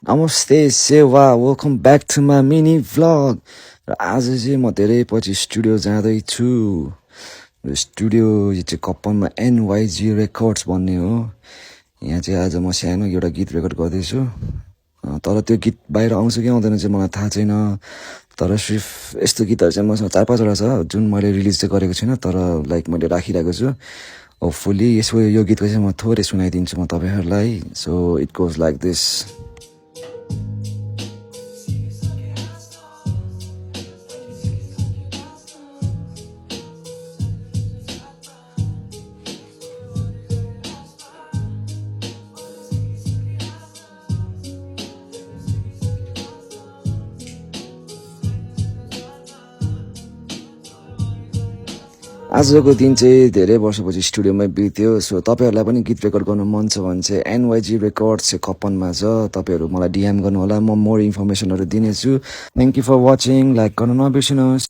नमस्ते सेवा welcome back to my mini vlog र आज चाहिँ म धेरै पछि स्टुडियो जाँदैछु र स्टुडियो यो चाहिँ कप्पनमा एनवाइजी रेकर्ड्स भन्ने हो यहाँ चाहिँ आज म सानो एउटा गीत रेकर्ड गर्दैछु तर त्यो गीत बाहिर आउँछ कि आउँदैन चाहिँ मलाई थाहा छैन तर सिर्फ यस्तो गीतहरू चाहिँ मसँग 4-5 वटा छ जुन मैले रिलिज चाहिँ गरेको छैन तर लाइक मैले राखिरहेको छु होपफुली यसको यो गीतको चाहिँ म थोरै सुनाइदिन्छु म तपाईहरुलाई so it goes like this आजको दिन चाहिँ धेरै वर्षपछि स्टुडियोमै बित्यो सो तपाईहरुलाई पनि गीत रेकर्ड गर्नु मन छ भने चाहिँ एनवाइजी रेकर्ड्स चाहिँ कप्पनमा छ तपाईहरु मलाई डीएम गर्नु होला म मोर इन्फर्मेसनहरु दिनेछु thank you for watching like गर्न नबिर्सनुहोस्